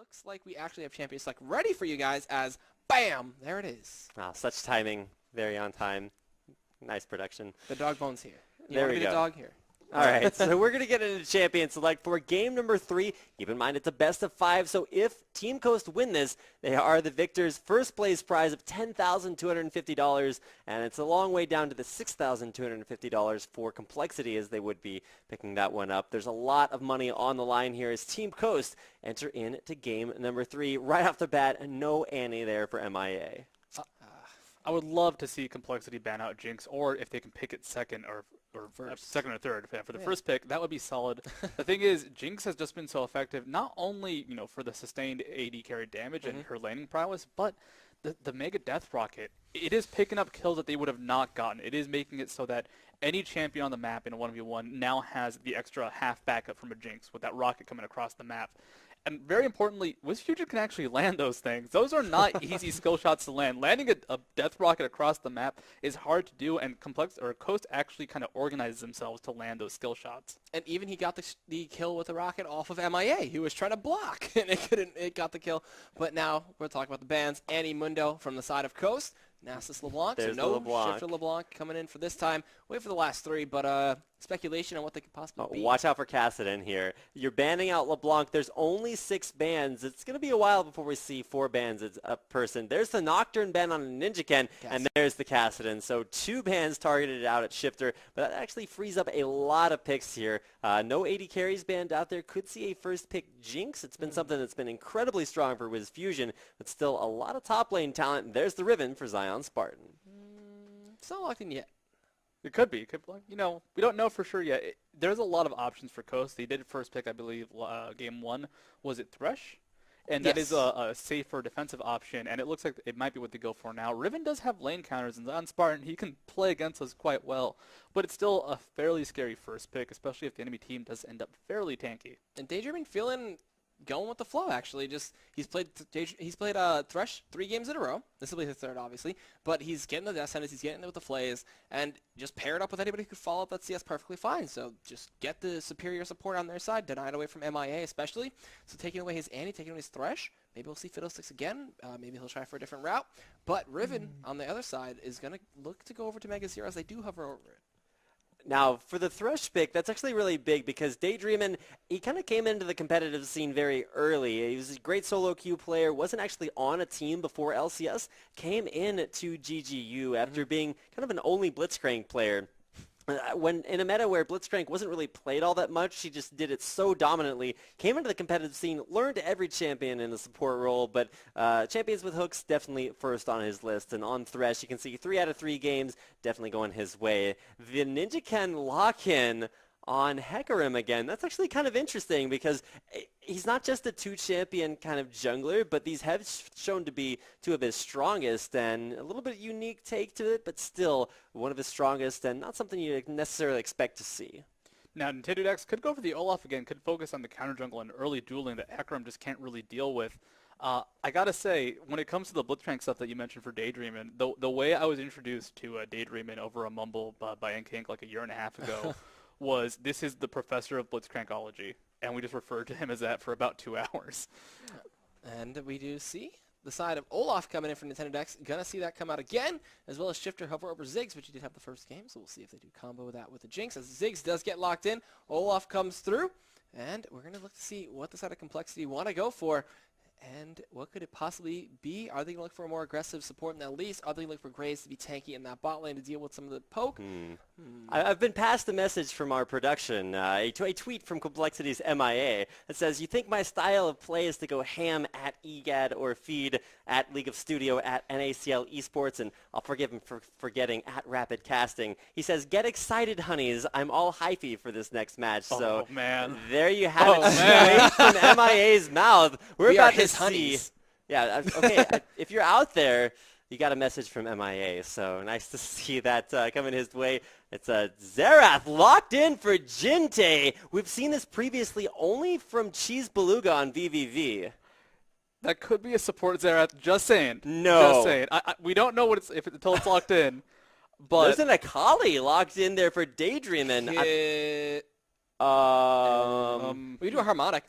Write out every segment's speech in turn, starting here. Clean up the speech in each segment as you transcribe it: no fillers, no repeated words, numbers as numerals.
looks like we actually have Champion Select ready for you guys as, bam, there it is. Wow, such timing. Very on time. Nice production. The dog bone's here. There we go. The dog here. All right, so we're going to get into Champion Select for game number 3. Keep in mind it's a best of 5, so if Team Coast win this, they are the victors. First place prize of $10,250, and it's a long way down to the $6,250 for Complexity as they would be picking that one up. There's a lot of money on the line here as Team Coast enter into game number 3. Right off the bat, no Annie there for MIA. I would love to see Complexity ban out Jinx, or if they can pick it second or second or third. For the first pick, that would be solid. The thing is, Jinx has just been so effective, not only for the sustained AD carry damage and her landing prowess, but the Mega Death Rocket. It is picking up kills that they would have not gotten. It is making it so that any champion on the map in a 1v1 now has the extra half backup from a Jinx with that rocket coming across the map. And very importantly, WizFusion can actually land those things. Those are not easy skill shots to land. Landing a death rocket across the map is hard to do, and Coast actually kind of organizes themselves to land those skill shots. And even he got the kill with the rocket off of MIA. He was trying to block, and it got the kill. But now we're talking about the bans. Annie Mundo from the side of Coast. Nasus LeBlanc. There's so no LeBlanc. Shifter LeBlanc coming in for this time. Wait for the last 3, but speculation on what they could possibly be. Watch out for Kassadin here. You're banning out LeBlanc. There's only 6 bans. It's going to be a while before we see 4 bans as a person. There's the Nocturne ban on a Ninjaken, and there's the Kassadin. So 2 bans targeted out at Shifter, but that actually frees up a lot of picks here. No 80 carries banned out there. Could see a first pick Jinx. It's been something that's been incredibly strong for WizFusion, but still a lot of top lane talent. And there's the Riven for Zion Spartan. It's not locked in yet. It could be. We don't know for sure yet. There's a lot of options for Coast. They did first pick, I believe, game 1. Was it Thresh? And that is a safer defensive option, and it looks like it might be what they go for now. Riven does have lane counters, and on Spartan, he can play against us quite well. But it's still a fairly scary first pick, especially if the enemy team does end up fairly tanky. And Daydreaming feeling going with the flow, actually. He's played Thresh 3 games in a row. This will be his 3rd, obviously. But he's getting the death sentence, he's getting there with the flays, and just pair it up with anybody who could follow up that CS perfectly fine. So just get the superior support on their side, deny it away from MIA especially. So taking away his Annie, taking away his Thresh, maybe we'll see Fiddlesticks again. Maybe he'll try for a different route. But Riven, on the other side, is going to look to go over to Mega Zero as they do hover over it. Now, for the Thresh pick, that's actually really big because Daydreamin', he kind of came into the competitive scene very early. He was a great solo queue player, wasn't actually on a team before LCS, came in to GGU after being kind of an only Blitzcrank player. When in a meta where Blitzcrank wasn't really played all that much, she just did it so dominantly, came into the competitive scene, learned every champion in the support role, but champions with hooks definitely first on his list. And on Thresh, you can see 3 out of 3 games definitely going his way. The Ninjaken lock-in on Hecarim again. That's actually kind of interesting because he's not just a 2-champion kind of jungler, but these have shown to be 2 of his strongest, and a little bit unique take to it, but still one of his strongest and not something you necessarily expect to see. Now, Nintendo Dex could go for the Olaf again, could focus on the counter jungle and early dueling that Hecarim just can't really deal with. I gotta say, when it comes to the Blitzcrank stuff that you mentioned for Daydreamin', the way I was introduced to Daydreamin' over a Mumble by NKink like a year and a half ago was, this is the professor of Blitzcrankology, and we just referred to him as that for about 2 hours. And we do see the side of Olaf coming in from Nintendo Dex. Gonna see that come out again, as well as Shifter hover over Ziggs, which he did have the first game, so we'll see if they do combo that with the Jinx. As Ziggs does get locked in, Olaf comes through, and we're gonna look to see what the side of Complexity want to go for. And what could it possibly be? Are they going to look for a more aggressive support in that least? Are they going to look for Graves to be tanky in that bot lane to deal with some of the poke? I've been passed a message from our production, a tweet from Complexity's MIA that says, you think my style of play is to go ham at EGAD or feed at League of Studio at NACL eSports, and I'll forgive him for forgetting at Rapid Casting. He says, get excited, honeys. I'm all hyphy for this next match. So man. There you have it. Straight from MIA's mouth. We're about to see. Yeah, okay, if you're out there, you got a message from MIA, so nice to see that coming his way. It's Xerath locked in for Jinte. We've seen this previously only from Cheese Beluga on VVV. That could be a support Xerath, just saying. No. Just saying. We don't know what until it's locked in. But there's an Akali locked in there for Daydreamin'. We do a harmonic.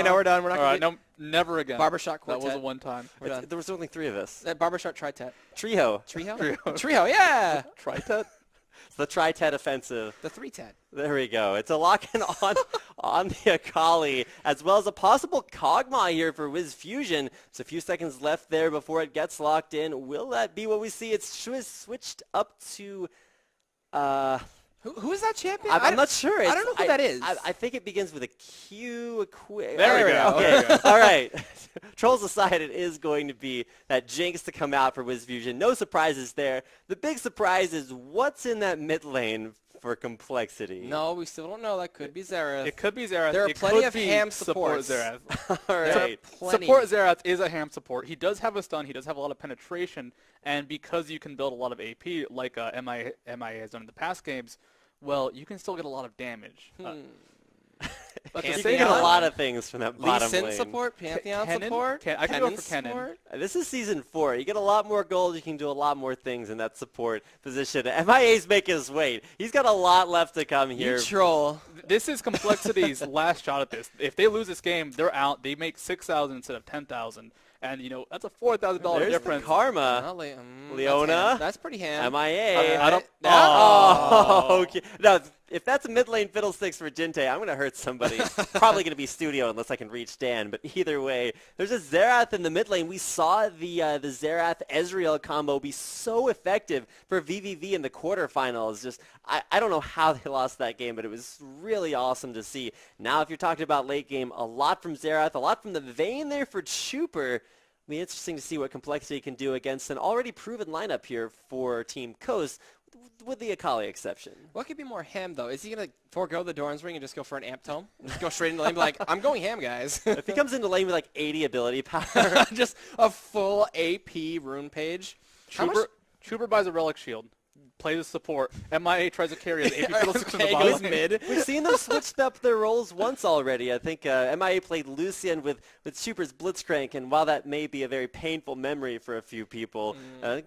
now we're done. We're not All right, going to no, never again. Barbershop That was Quartet. a one-time. We're done. There was only 3 of us. Barbershop Tri-Tet. Trio. Treehouse? Treehouse, yeah. Tri-Tet? It's the Tri-Tet offensive. The 3-Tet. There we go. It's a lock-in on the Akali, as well as a possible Kog'Maw here for Wiz Fusion. There's a few seconds left there before it gets locked in. Will that be what we see? It's switched up to... Who is that champion? I'm not sure. I don't know who that is. I think it begins with a Q. There we go. Okay. There we go. All right. Trolls aside, it is going to be that Jinx to come out for Wiz Fusion. No surprises there. The big surprise is what's in that mid lane for Complexity. No, we still don't know. That could be Xerath. It could be Xerath. There are It plenty could of be ham support supports. Xerath. All right. Plenty. Support Xerath is a ham support. He does have a stun. He does have a lot of penetration. And because you can build a lot of AP, like MIA has done in the past games, well, you can still get a lot of damage. You Pantheon? can get a lot of things from that Lee bottom Sin lane. support, Pantheon Kennen? support, I can go Kennen for Kennen. support. This is Season 4. You get a lot more gold. You can do a lot more things in that support position. MIA's making us wait. He's got a lot left to come here. You troll. This is Complexity's last shot at this. If they lose this game, they're out. They make 6,000 instead of 10,000. And, that's a $4,000 There's difference. the karma. Well, Leona? That's pretty ham. MIA. I don't... Oh, okay. No, if that's a mid lane fiddlesticks for Jinte, I'm going to hurt somebody. Probably going to be Studio unless I can reach Dan. But either way, there's a Xerath in the mid lane. We saw the Xerath Ezreal combo be so effective for VVV in the quarterfinals. Just I don't know how they lost that game, but it was really awesome to see. Now, if you're talking about late game, a lot from Xerath, a lot from the Vayne there for Chuper. It'll be interesting to see what Complexity can do against an already proven lineup here for Team Coast, with the Akali exception. What could be more ham, though? Is he going to forego the Doran's Ring and just go for an amp tome? Just go straight into lane and be like, I'm going ham, guys. If he comes into lane with like 80 ability power. Just a full AP rune page. Chuber buys a Relic Shield. Plays the support. MIA tries to carry his AP fiddlesticks to the Okay, bottom goes lane. mid. We've seen them switched up their roles once already. I think MIA played Lucian with Chuper's Blitzcrank, and while that may be a very painful memory for a few people,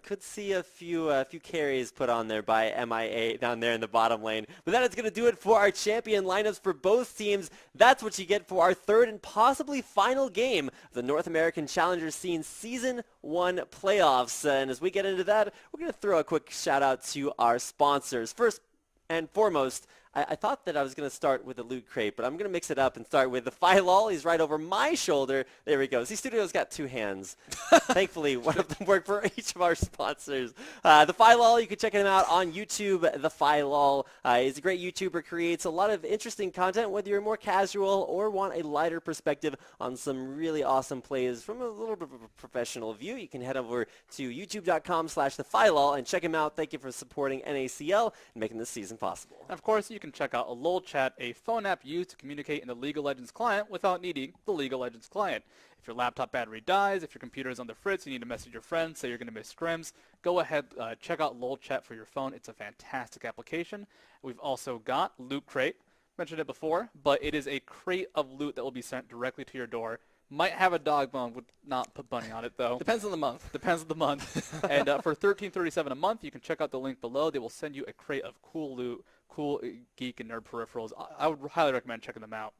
could see a few carries put on there by MIA down there in the bottom lane. But that is going to do it for our champion lineups for both teams. That's what you get for our third and possibly final game of the North American Challenger Scene Season 1 playoffs. And as we get into that, we're going to throw a quick shout out to our sponsors. First and foremost, I thought that I was going to start with the Loot Crate, but I'm going to mix it up and start with the Philol. He's right over my shoulder. There we go. See, Studio's got 2 hands. Thankfully, one of them work for each of our sponsors. The Philol, you can check him out on YouTube. The Philol is a great YouTuber, creates a lot of interesting content, whether you're more casual or want a lighter perspective on some really awesome plays from a little bit of a professional view. You can head over to youtube.com/thephilol and check him out. Thank you for supporting NACL and making this season possible. And of course, you can check out a LOL Chat, a phone app used to communicate in the League of Legends client without needing the League of Legends client. If your laptop battery dies, if your computer is on the fritz, you need to message your friends, say you're going to miss scrims, go ahead, check out LOL Chat for your phone. It's a fantastic application. We've also got Loot Crate. Mentioned it before, but it is a crate of loot that will be sent directly to your door. Might have a dog bone, would not put bunny on it though. Depends on the month. Depends on the month. And for $13.37 a month, you can check out the link below. They will send you a crate of cool loot, cool geek and nerd peripherals. I would highly recommend checking them out.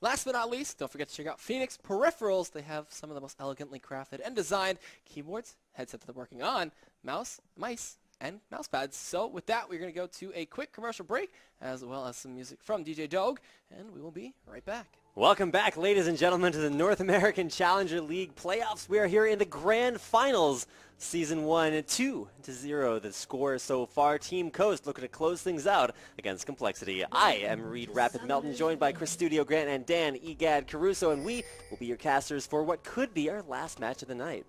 Last but not least, don't forget to check out Phoenix Peripherals. They have some of the most elegantly crafted and designed keyboards, headsets that they're working on, mice, and mouse pads. So with that, we're going to go to a quick commercial break, as well as some music from DJ Dogue, and we will be right back. Welcome back, ladies and gentlemen, to the North American Challenger League playoffs. We are here in the grand finals, Season 1, 2-0. The score so far, Team Coast looking to close things out against Complexity. I am Reed Rapid Melton, joined by Chris Studio Grant and Dan Egad Caruso, and we will be your casters for what could be our last match of the night.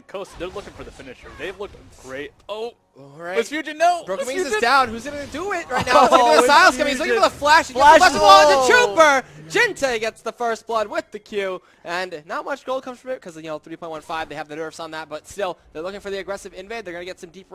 Coast, they're looking for the finisher. They've looked great. Oh, All right. Miss Fusion, no! Broken Miss Wings is Fusion. down. Who's going to do it right now? He's going to do Oh, the Silas coming. He's looking for the flash. He Flash gets the ball into wall. Trooper. Jinte gets the first blood with the Q. And not much gold comes from it because, 3.15. They have the nerfs on that. But still, they're looking for the aggressive invade. They're going to get some deep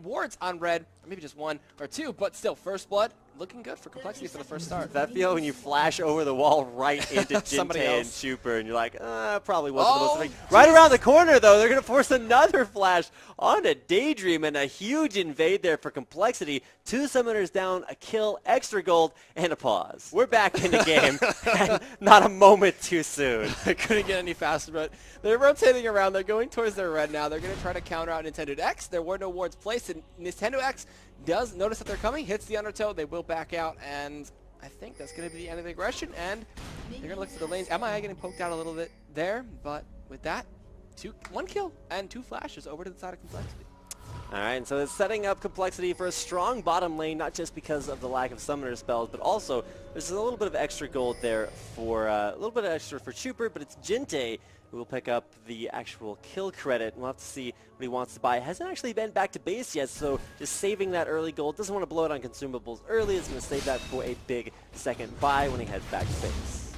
wards on red. Or maybe just 1 or 2. But still, first blood. Looking good for Complexity for the first start. That feel when you flash over the wall right into Jinte Somebody and else. Chuper, and you're like, probably wasn't the most effective. Right around the corner, though, they're going to force another flash onto Daydream, and a huge invade there for Complexity. 2 summoners down, a kill, extra gold, and a pause. We're back in the game, and not a moment too soon. I couldn't get any faster, but they're rotating around. They're going towards their red now. They're going to try to counter out Nintendo X. There were no wards placed, and Nintendo X does notice that they're coming, hits the undertow. They will back out, and I think that's going to be the end of the aggression, and they're going to look for the lanes. MIA getting poked out a little bit there, but with that, 1 kill and 2 flashes over to the side of Complexity. All right, and so it's setting up Complexity for a strong bottom lane, not just because of the lack of summoner spells, but also there's a little bit of extra gold there for a little bit of extra for Chuper, but it's Jinte who will pick up the actual kill credit. We'll have to see what he wants to buy. Hasn't actually been back to base yet, so just saving that early gold. Doesn't want to blow it on consumables early. It's going to save that for a big second buy when he heads back to base.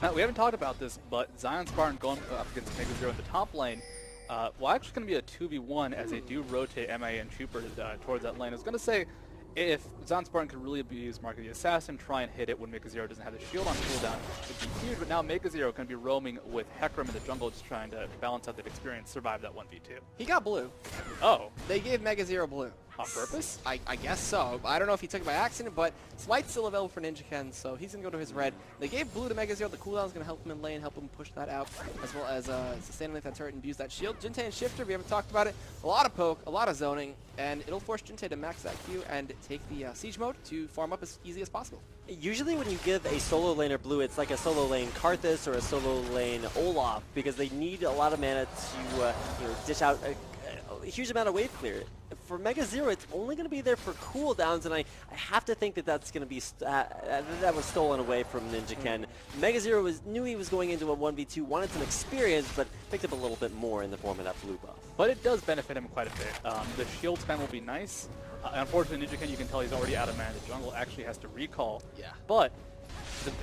Now, we haven't talked about this, but Zion Spartan going up against Mega0 in the top lane. Well, actually going to be a 2v1 as they do rotate MIA and Chuper towards that lane. I was going to say, if Zion Spartan could really abuse Mark of the Assassin, try and hit it when Mega0 doesn't have the shield on cooldown, it would be huge, but now Mega0 going to be roaming with Hecarim in the jungle, just trying to balance out that experience, survive that 1v2. He got blue. Oh. They gave Mega0 blue. On purpose? I guess so. I don't know if he took it by accident, but Smite's still available for Ninja Ken, so he's going to go to his red. They gave blue to Mega0. The cooldown's going to help him in lane, help him push that out, as well as sustain that turret and abuse that shield. Jinte and Shifter, we haven't talked about it. A lot of poke, a lot of zoning, and it'll force Jinte to max that Q and take the siege mode to farm up as easy as possible. Usually when you give a solo laner blue, it's like a solo lane Karthus or a solo lane Olaf, because they need a lot of mana to dish out a huge amount of wave clear. For Mega0, it's only going to be there for cooldowns, and I have to think that that's going to be that was stolen away from Ninja Ken. Mega0 knew he was going into a 1v2, wanted some experience, but picked up a little bit more in the form of that blue buff. But it does benefit him quite a bit. The shield spam will be nice. Unfortunately, Ninja Ken, you can tell he's already out of mana. The jungle actually has to recall. Yeah. But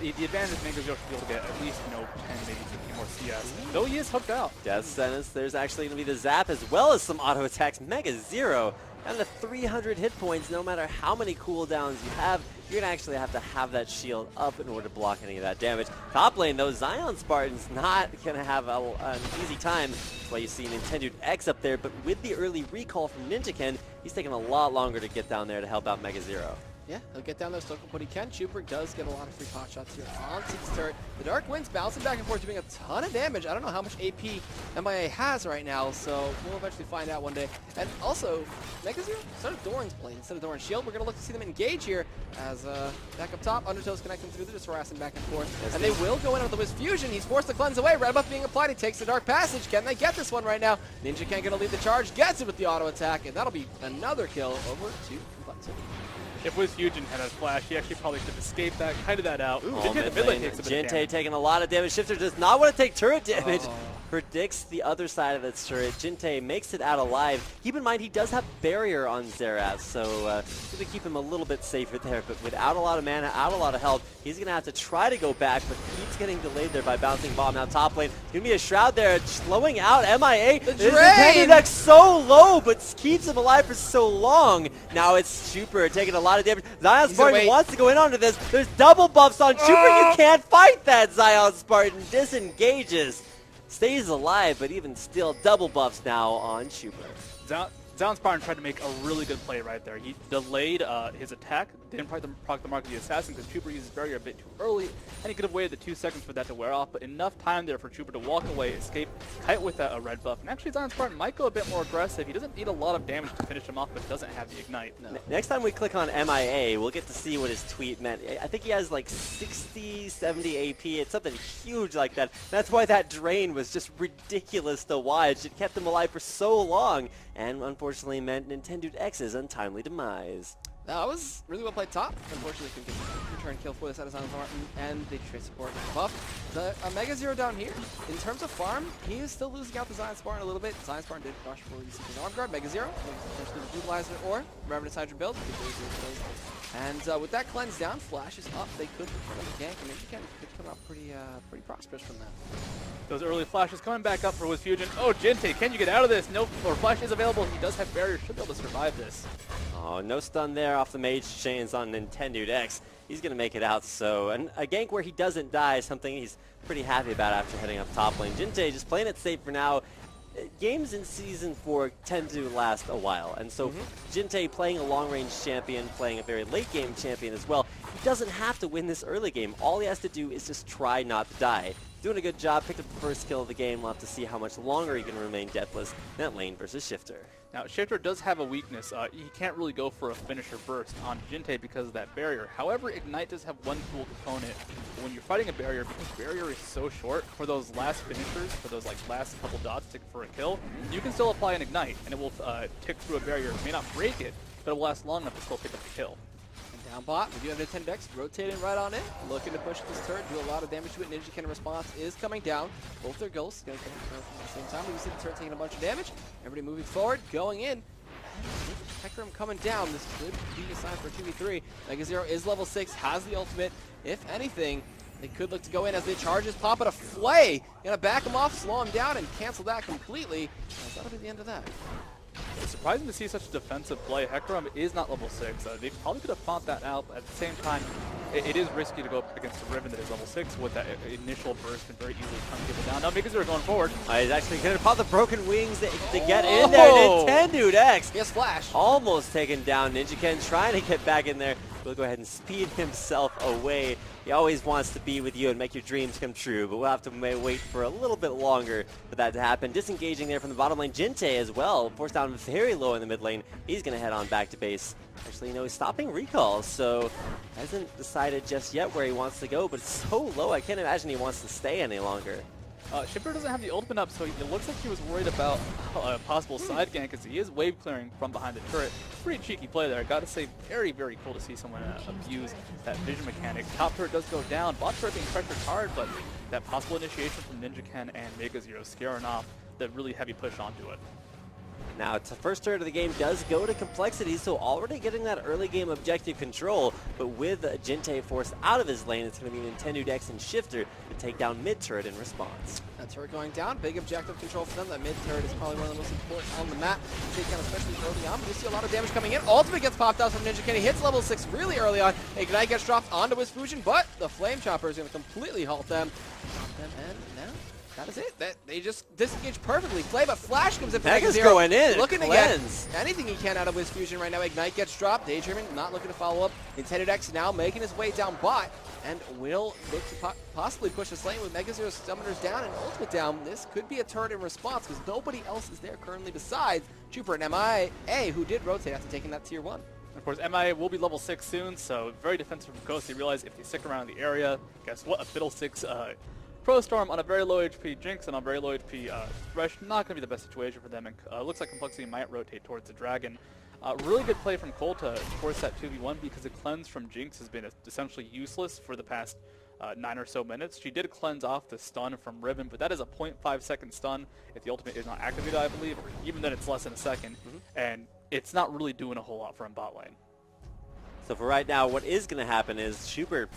the advantage is Mega0 should be able to get at least 10, maybe 15 more CS. Though he is hooked out. Death Sentence, there's actually going to be the zap as well as some auto attacks. Mega0 down to 300 hit points. No matter how many cooldowns you have, you're going to actually have to have that shield up in order to block any of that damage. Top lane, though, Zion Spartan's not going to have an easy time. That's why you see Nintendo X up there, but with the early recall from Ninja Ken, he's taking a lot longer to get down there to help out Mega0. Yeah, he'll get down there, stoke what he can. Chuper does get a lot of free pot shots here on Seek's turret. The Dark Wind's bouncing back and forth, doing a ton of damage. I don't know how much AP MIA has right now, so we'll eventually find out one day. And also, Mega0 started Doran's play instead of Doran's shield. We're going to look to see them engage here as back up top, Undertow's connecting through. They're just harassing back and forth. Yes, and they will go in with the Wiz Fusion. He's forced to cleanse away. Red buff being applied. He takes the Dark Passage. Can they get this one right now? Ninja Ken going to lead the charge, gets it with the auto attack, and that'll be another kill over to Complexity. If Wiz Fusion had a flash, he actually probably could have escaped that, kited that out. Ooh, Jinte takes a bit of damage. taking a lot of damage. Shifter does not want to take turret damage. Predicts the other side of its turret. Jinte makes it out alive. Keep in mind, he does have barrier on Xerath, so going to keep him a little bit safer there. But without a lot of mana, out a lot of health, he's going to have to try to go back, but keeps getting delayed there by bouncing bomb. Now top lane, going to be a Shroud there, slowing out MIA. The drain! Deck's so low, but keeps him alive for so long. Now it's Chuper taking a lot of damage. Zion Spartan wants to go in onto this. There's double buffs on Chuper. You can't fight that. Zion Spartan disengages. Stays alive, but even still, double buffs now on Chuper. Zion Spartan tried to make a really good play right there. He delayed his attack, didn't proc the Mark of the Assassin because Chuper uses barrier a bit too early, and he could have waited the 2 seconds for that to wear off, but enough time there for Chuper to walk away, escape, kite with a red buff. And actually Zion Spartan might go a bit more aggressive. He doesn't need a lot of damage to finish him off, but doesn't have the ignite. No. Next time we click on MIA, we'll get to see what his tweet meant. I think he has like 60, 70 AP. It's something huge like that. That's why that drain was just ridiculous to watch. It kept him alive for so long, and unfortunately meant Nintendo X's untimely demise. That was really well played top. Unfortunately, couldn't get the return kill for this out of Zion Spartan, and they trade support with the buff. The Mega0 down here, in terms of farm, he is still losing out to Zion Spartan a little bit. Zion Spartan did rush for using his arm guard. Mega0, potentially the Brutalizer or Revenant's Hydra build. And with that cleanse down, Flash is up. They could return the gank, and Ninja Ken could come out pretty prosperous from that. Those early flashes coming back up for Wiz Fusion. Oh, Jinte, can you get out of this? No more flash is available. He does have barrier. Should be able to survive this. Oh, no stun there off the mage chains on Nintendo X. He's going to make it out, so a gank where he doesn't die is something he's pretty happy about after heading up top lane. Jinte just playing it safe for now. games in Season 4 tend to last a while, and so Jinte playing a long-range champion, playing a very late-game champion as well, he doesn't have to win this early game. All he has to do is just try not to die. Doing a good job, picked up the first kill of the game. We'll have to see how much longer he can remain deathless in that lane versus Shifter. Now, Shifter does have a weakness. He can't really go for a finisher burst on Jinte because of that barrier. However, Ignite does have one cool component. When you're fighting a barrier, because barrier is so short, for those last finishers, for those like last couple dots tick for a kill, you can still apply an Ignite, and it will tick through a barrier. It may not break it, but it will last long enough to still pick up the kill. And down bot, we do have Nintendo X rotating right on it, looking to push this turret, do a lot of damage to it. Ninja Cannon response is coming down. Both their ghosts going to come at the same time. We see the turret taking a bunch of damage. Everybody moving forward, going in. Hecarim coming down. This could be a sign for 2v3. Mega0 is level 6, has the ultimate. If anything, they could look to go in as they charge his pop at a flay. Gonna back him off, slow him down, and cancel that completely. As that'll be the end of that. It's surprising to see such a defensive play. Hecarim is not level 6. They probably could have fought that out, but at the same time, it is risky to go up against a Riven that is level 6 with that initial burst and very easily hunt people down. Now Mega0 going forward. He's actually going to pop the broken wings to get in there. Nintendo X. Yes, Flash. Almost taken down. Ninja Ken trying to get back in there. We'll go ahead and speed himself away. He always wants to be with you and make your dreams come true, but we'll have to wait for a little bit longer for that to happen. Disengaging there from the bottom lane. Jinte as well, forced down very low in the mid lane. He's going to head on back to base. Actually, he's stopping recalls, so hasn't decided just yet where he wants to go, but it's so low, I can't imagine he wants to stay any longer. Shifter doesn't have the ultimate up, so it looks like he was worried about a possible side gank because he is wave clearing from behind the turret. Pretty cheeky play there. Got to say, very, very cool to see someone abuse that vision mechanic. Top turret does go down. Bot turret being pressured hard, but that possible initiation from Ninja Ken and Mega0 scaring off the really heavy push onto it. Now, it's the first turret of the game does go to Complexity, so already getting that early game objective control, but with Jinte forced out of his lane, it's going to be Nintendo Dex and Shifter to take down mid turret in response. That turret going down, big objective control for them. That mid turret is probably one of the most important on the map to take down, especially early on. But you see a lot of damage coming in. Ultimate gets popped out from Ninja Ken. He hits level 6 really early on. Ignite gets dropped onto his Fusion, but the Flame Chopper is going to completely halt them. And now, that is it. They just disengage perfectly. Play, but Flash comes in for Mega's Mega0. going in. Looking to get anything he can out of his Fusion right now. Ignite gets dropped. Daydreaming, not looking to follow up. Nintendo X now making his way down bot and will look to possibly push this lane with Mega0 Summoners down and Ultimate down. This could be a turret in response because nobody else is there currently besides Trooper and MIA, who did rotate after taking that tier 1. Of course, MIA will be level 6 soon, so very defensive from Ghost. They realize if they stick around in the area, guess what? A Fiddlesticks Pro Storm on a very low HP Jinx and on very low HP Thresh, not going to be the best situation for them. And looks like Complexity might rotate towards the Dragon. Really good play from Cole to force that 2v1 because the cleanse from Jinx has been essentially useless for the past 9 or so minutes. She did cleanse off the stun from Riven, but that is a 0.5 second stun if the ultimate is not activated, I believe, or even then it's less than a second. And it's not really doing a whole lot for him bot lane. So for right now, what is going to happen is Schubert,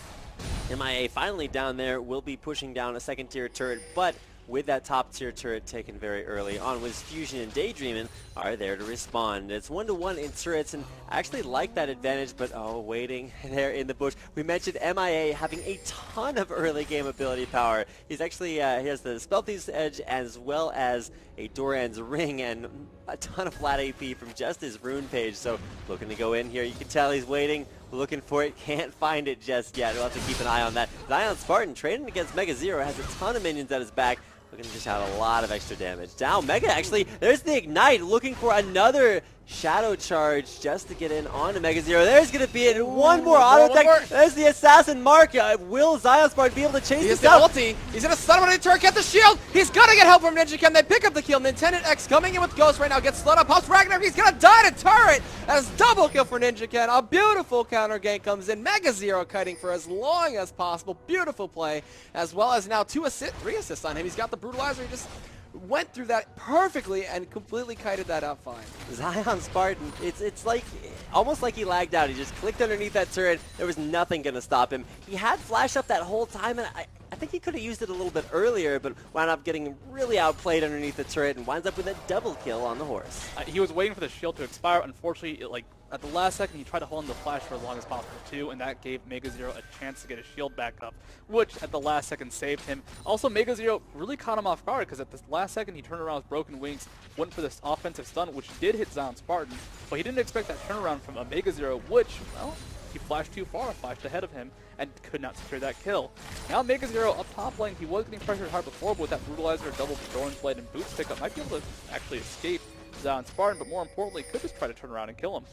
MIA finally down there, will be pushing down a second tier turret, but with that top tier turret taken very early on, Wiz Fusion and Daydreamin' are there to respond. It's 1-to-1 in turrets, and I actually like that advantage, but waiting there in the bush. We mentioned MIA having a ton of early game ability power. He's actually, he has the Spell Thief's Edge as well as a Doran's Ring and a ton of flat AP from just his rune page, so looking to go in here. You can tell he's waiting, looking for it, can't find it just yet. We'll have to keep an eye on that. Zion Spartan training against Mega0 has a ton of minions at his back. Looking to dish out a lot of extra damage. Down Mega actually, there's the Ignite, looking for another Shadow Charge just to get in onto Mega0. There's going to be it. One more auto attack. There's the Assassin Mark. Will Zion Spartan be able to chase this down? Ulti. He's going to stun him on the turret, get the shield. He's going to get help from Ninja Ken. They pick up the kill. Nintendo X coming in with Ghost right now. Gets slowed up. Pops Ragnarok. He's going to die to turret. That's double kill for Ninja Ken. A beautiful counter gank comes in. Mega0 kiting for as long as possible. Beautiful play. As well as now 3 assists on him. He's got the Brutalizer. He just went through that perfectly and completely kited that out fine. Zion Spartan, it's like almost like he lagged out. He just clicked underneath that turret. There was nothing going to stop him. He had flash up that whole time, and I think he could have used it a little bit earlier, but wound up getting really outplayed underneath the turret and winds up with a double kill on the horse. He was waiting for the shield to expire. Unfortunately, it at the last second, he tried to hold in the flash for as long as possible too, and that gave Mega Zero a chance to get his shield back up, which at the last second saved him. Also, Mega Zero really caught him off guard because at the last second, he turned around with broken wings, went for this offensive stun, which did hit Zion Spartan, but he didn't expect that turnaround from a Mega Zero, which, well, he flashed too far, flashed ahead of him, and could not secure that kill. Now Mega Zero up top lane, he was getting pressured hard before, but with that Brutalizer, double Doran's Blade, and Boots pickup, might be able to actually escape Zion Spartan, but more importantly, could just try to turn around and kill him.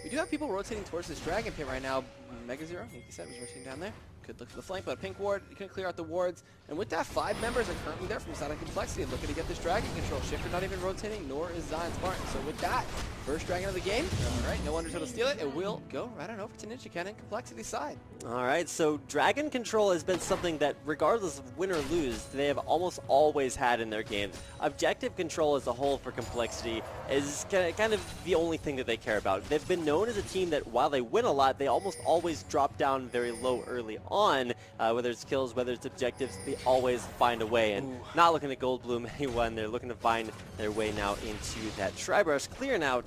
We do have people rotating towards this Dragon Pit right now. Mega Zero, like you said, was rotating down there. Could look for the flank, but a pink ward, he couldn't clear out the wards. And with that, 5 members are currently there from side of Complexity, looking to get this Dragon control. Shifter not even rotating, nor is Zion Spartan. So with that, first Dragon of the game. All right, no Undertow to steal it. It will go right on over to Ninja Cannon, Complexity side. All right, so Dragon control has been something that, regardless of win or lose, they have almost always had in their games. Objective control as a whole for Complexity is kind of the only thing that they care about. They've been known as a team that, while they win a lot, they almost always drop down very low early on. Whether it's kills, whether it's objectives, they always find a way. And not looking to gold bloom anyone, they're looking to find their way now into that Tri-Brush, clearing out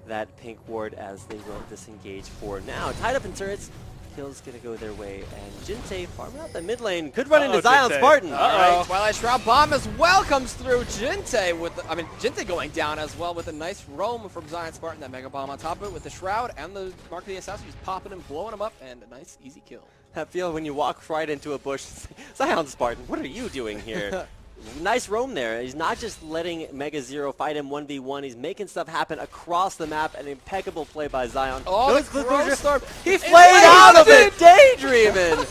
that pink ward as they will disengage for now. Tied up in turrets, kill's gonna go their way, and Jinte farming out the mid lane. Could run into Zion Spartan. All right, Twilight Shroud bomb as well comes through. Jinte with, Jinte going down as well with a nice roam from Zion Spartan. That mega bomb on top of it with the Shroud and the Mark of the Assassin just popping him, blowing him up, and a nice easy kill. That feel when you walk right into a bush. Zion Spartan, what are you doing here? Nice roam there. He's not just letting Mega Zero fight him 1v1. He's making stuff happen across the map. An impeccable play by Zion. Oh, the Crow Storm. He flayed out of it. Daydreaming.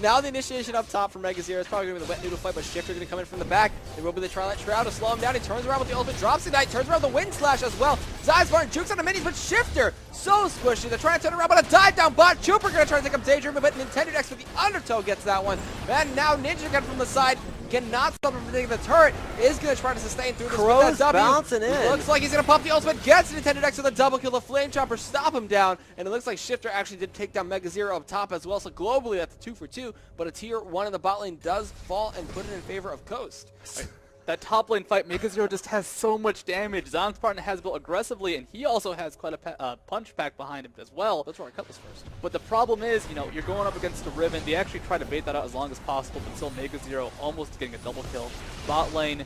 Now the initiation up top for Mega Zero is probably going to be the wet noodle fight, but Shifter going to come in from the back. There will be the Twilight Shroud to slow him down. He turns around with the ultimate, drops Ignite, turns around with the Wind Slash as well. Zion Spartan jukes on the minis, but Shifter so squishy. They're trying to turn around, but a dive down bot. Chuper going to try to take up Daydreaming, but Nintendo X with the Undertow gets that one. And now Ninja Gun from the side cannot stop him from taking the turret. Is going to try to sustain through this Crow's with that W. bouncing in. Looks like he's going to pop the ultimate, gets Nintendo X with a double kill. The Flame Chopper stop him down, and it looks like Shifter actually did take down Mega Zero up top as well. So globally, that's a 2 for 2, but a tier 1 in the bot lane does fall and put it in favor of Coast. That top lane fight, Mega Zero just has so much damage. Zion Spartan has built aggressively, and he also has quite a punch pack behind him as well. Let's run Cutlass first. But the problem is, you're going up against the Riven. They actually try to bait that out as long as possible, but still Mega Zero almost getting a double kill. Bot lane,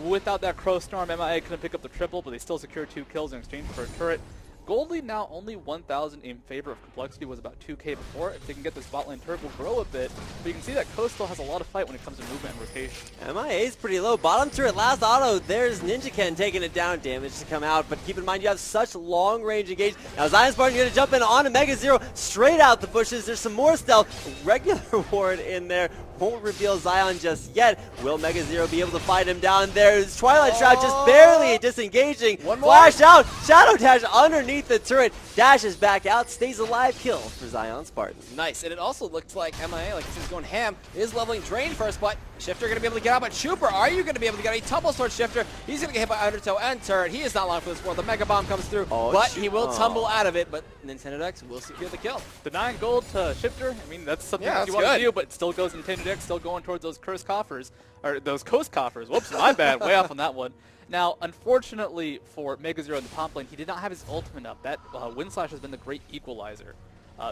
without that Crow Storm, MIA couldn't pick up the triple, but they still secured 2 kills in exchange for a turret. Gold lead now only 1,000 in favor of Complexity, was about 2k before. If they can get this bot lane turret, will grow a bit. But you can see that Coast still has a lot of fight when it comes to movement and rotation. MIA is pretty low. Bottom turret, last auto. There's Ninja Ken taking it down. Damage to come out. But keep in mind, you have such long range engage. Now Zion Spartan going to jump in on a Mega Zero. Straight out the bushes. There's some more stealth. Regular ward in there. Won't reveal Zion just yet. Will Mega Zero be able to fight him down? There's Twilight Shroud just barely disengaging. One more. Flash out. Shadow Dash underneath the turret. Dashes back out. Stays alive. Kill for Zion Spartan. Nice. And it also looks like MIA, like he's going ham, is leveling Drain first, but Shifter going to be able to get out. But Chuper, are you going to be able to get out? He tumbles towards Shifter. He's going to get hit by Undertow and Turret. He is not long for this world. The Mega Bomb comes through, but he will tumble out of it. But Nintendo X will secure the kill. The 9 gold to Shifter, that's something that you want to do, but it still goes Nintendo X, still going towards those cursed coffers, or those coast coffers. Whoops, my bad, way off on that one. Now, unfortunately for Mega Zero in the top lane, he did not have his ultimate up. That Wind Slash has been the great equalizer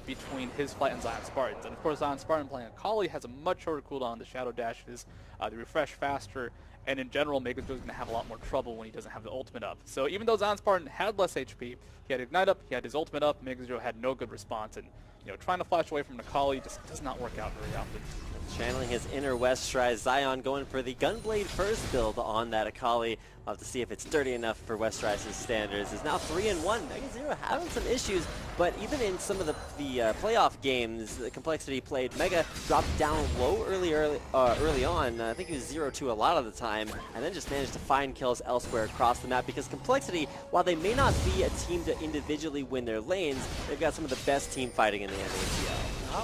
between his fight and Zion Spartan's. And of course, Zion Spartan playing Akali has a much shorter cooldown. The Shadow Dashes, they refresh faster, and in general, Mega Zero's going to have a lot more trouble when he doesn't have the ultimate up. So even though Zion Spartan had less HP, he had Ignite up, he had his ultimate up, Mega Zero had no good response, and trying to flash away from an Akali just does not work out very often. Channeling his inner Westrise, Zion going for the Gunblade first build on that Akali. We'll have to see if it's sturdy enough for Westrise's standards. Is now 3-1. Mega Zero having some issues, but even in some of the playoff games, the Complexity played, Mega dropped down low early on. I think he was 0-2 a lot of the time, and then just managed to find kills elsewhere across the map because Complexity, while they may not be a team to individually win their lanes, they've got some of the best team fighting in the NACL.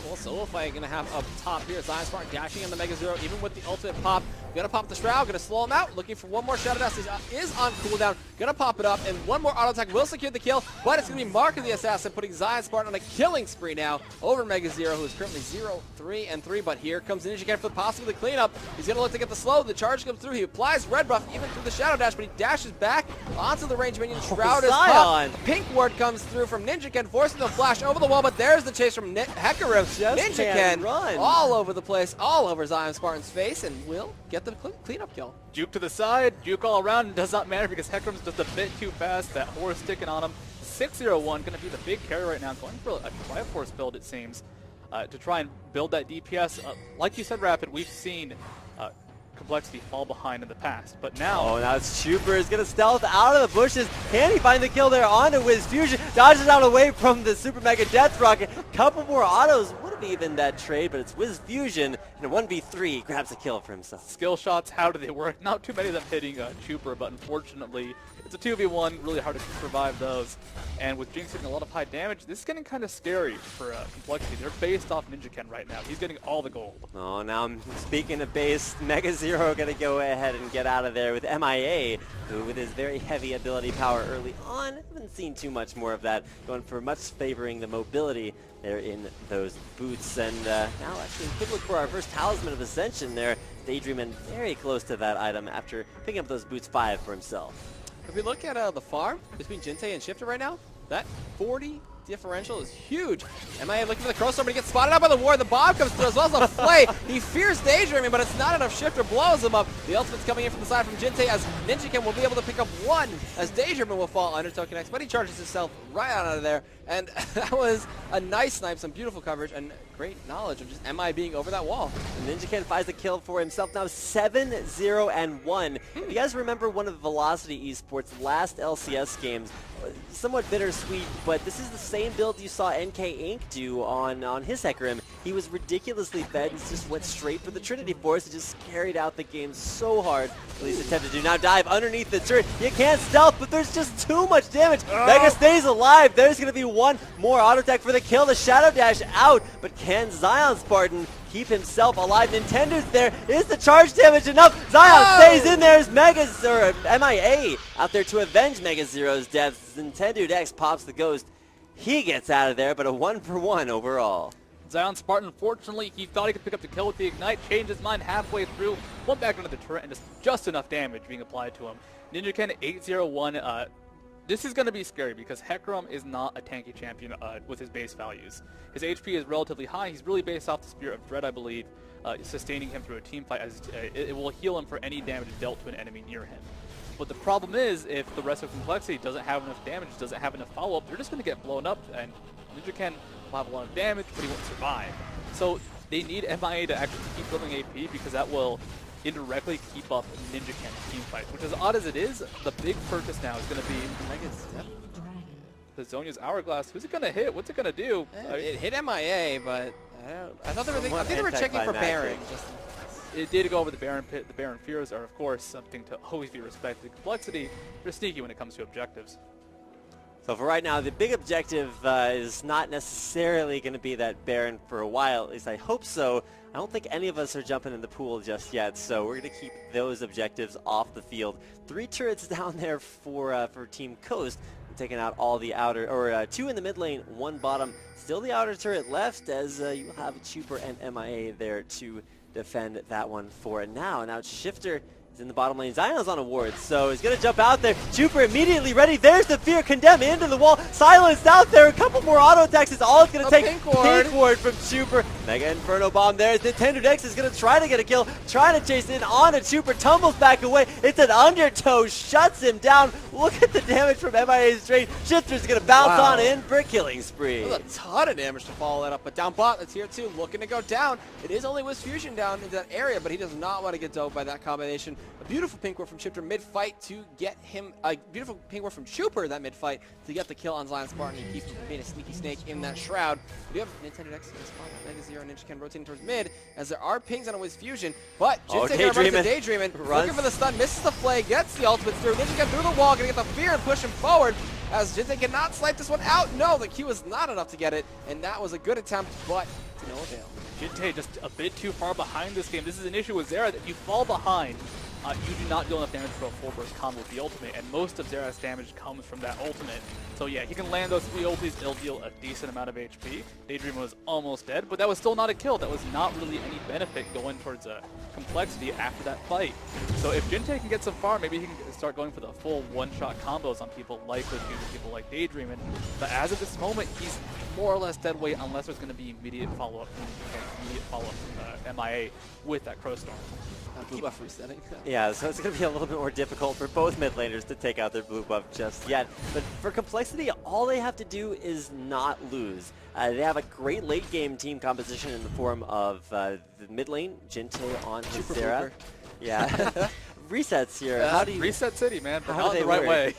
Well, solo fight going to have up top here. Zion Spartan dashing on the Mega Zero, even with the ultimate pop. Gonna pop the Shroud, gonna slow him out, looking for one more Shadow Dash. He is on cooldown, gonna pop it up, and one more auto attack will secure the kill, but it's gonna be Mark of the Assassin putting Zion Spartan on a killing spree now over Mega Zero, who is currently 0-3-3, but here comes Ninja Ken for possibly the cleanup. He's gonna look to get the slow, the charge comes through, he applies red buff even through the Shadow Dash, but he dashes back onto the range minion. Shroud is up. Pink ward comes through from Ninja Ken, forcing the flash over the wall, but there's the chase from Hecarim. Ninja Ken run all over the place, all over Zion Spartan's face, and will get the cleanup kill. Juke to the side, juke all around, and does not matter because Hecarim's just a bit too fast. That horse sticking on him. 6-0-1, going to be the big carry right now, going for a Triforce build, it seems, to try and build that DPS. Like you said, Rapid, we've seen Complexity fall behind in the past, but now... Oh, now it's Chuper is going to stealth out of the bushes. Can he find the kill there onto Wiz Fusion? Dodges out away from the Super Mega Death Rocket. Couple more autos would have evened that trade, but it's Wiz Fusion in a 1v3. Grabs a kill for himself. Skill shots, how do they work? Not too many of them hitting Chuper, but unfortunately, it's a 2v1, really hard to survive those. And with Jinx hitting a lot of high damage, this is getting kind of scary for Complexity. They're based off Ninja Ken right now. He's getting all the gold. Oh, now speaking of base, Mega Zero going to go ahead and get out of there with MIA, who with his very heavy ability power early on, haven't seen too much more of that, going for much favoring the mobility there in those boots. And now actually could look for our first Talisman of Ascension there. Daydreaming very close to that item after picking up those boots 5 for himself. If we look at the farm between Jinte and Shifter right now, that 40 differential is huge. MIA looking for the Crow Storm, but he gets spotted out by the ward. The bomb comes through as well as a flay. He fears Daydreaming, but it's not enough. Shifter blows him up. The ultimate's coming in from the side from Jinte as Ninja Ken will be able to pick up one as Daydreaming will fall under Token X, but he charges himself right out of there. And that was a nice snipe, some beautiful coverage, and great knowledge of just MI being over that wall. And Ninja Ken finds the kill for himself now 7-0-1. If you guys remember one of Velocity Esports' last LCS games, somewhat bittersweet, but this is the same build you saw NK Inc. do on his Hecarim. He was ridiculously fed and just went straight for the Trinity Force and just carried out the game so hard. At least attempted to now dive underneath the turret. You can't stealth, but there's just too much damage. Mega stays alive. There's going to be one more auto attack for the kill. The Shadow Dash out, but can Zion Spartan keep himself alive? Nintendo's there. Is the charge damage enough? Zion stays in there as MIA out there to avenge Mega Zero's death. Nintendo X pops the ghost. He gets out of there, but a 1-for-1 overall. Zion Spartan, fortunately, he thought he could pick up the kill with the Ignite, changed his mind halfway through, went back under the turret, and just enough damage being applied to him. Ninja Ken 8-0-1. This is going to be scary because Hecarim is not a tanky champion with his base values. His HP is relatively high. He's really based off the Spirit of Dread, I believe, sustaining him through a team fight as it will heal him for any damage dealt to an enemy near him. But the problem is, if the rest of Complexity doesn't have enough damage, doesn't have enough follow-up, they're just going to get blown up, and Ninja Ken will have a lot of damage, but he won't survive. So they need MIA to actually keep building AP because that will indirectly keep up Ninja Ken team fights, which as odd as it is, the big purchase now is going to be the Zhonya's Hourglass. Who's it going to hit? What's it going to do? It hit MIA, but I thought they were checking for Baron. It did go over the Baron pit. The Baron Fears are, of course, something to always be respected. Complexity, they're sneaky when it comes to objectives. So for right now, the big objective is not necessarily going to be that Baron for a while. At least I hope so. I don't think any of us are jumping in the pool just yet, so we're going to keep those objectives off the field. 3 turrets down there for Team Coast, taking out all the outer, or 2 in the mid lane, 1 bottom. Still the outer turret left as you have Chuper and MIA there to defend that one for now. Now Shifter is in the bottom lane. Zion's on a ward, so he's going to jump out there. Chuper immediately ready. There's the Fear. Condemn into the wall. Silenced out there. A couple more auto attacks is all it's going to take. Pink ward from Chuper. Mega Inferno Bomb there. Nintendo X is going to try to get a kill. Trying to chase in on a Chuper. Tumbles back away. It's an undertow. Shuts him down. Look at the damage from MIA's trade. Shifter's going to bounce on in for a killing spree. There's a ton of damage to follow that up, but down bot, that's here too, looking to go down. It is only Wiz Fusion down into that area, but he does not want to get doped by that combination. A beautiful pink ward from Shifter mid-fight to get him, a beautiful pink ward from Chuper that mid-fight to get the kill on Zion Spartan and keep being a sneaky snake in that shroud. We have Nintendo X in the spot, Mega Zero and Ninja Ken rotating towards mid as there are pings on a Wiz Fusion, but Daydreaming, looking for the stun, misses the flay, gets the ultimate through. Ninja Ken through the wall, gonna get the fear and push him forward as Jinte cannot snipe this one out. No, the Q was not enough to get it, and that was a good attempt, but no avail. Jinte just a bit too far behind this game. This is an issue with Zera that you fall behind. You do not deal enough damage for a full burst combo with the ultimate, and most of Zera's damage comes from that ultimate. So yeah, he can land those 3 ultis, it'll deal a decent amount of HP. Daydream was almost dead, but that was still not a kill. That was not really any benefit going towards complexity after that fight. So if Jinte can get some far, maybe he can start going for the full one-shot combos on people like Liquid, people like Daydream. But as of this moment, he's more or less dead weight unless there's going to be immediate follow-up from MIA with that Crow Storm. Blue buff resetting. Yeah, so it's going to be a little bit more difficult for both mid laners to take out their blue buff just yet. But for complexity, all they have to do is not lose. They have a great late game team composition in the form of the mid lane, Jinte on Zera. Yeah. Resets here. How do you Reset City, man, but how not do the they right work? way.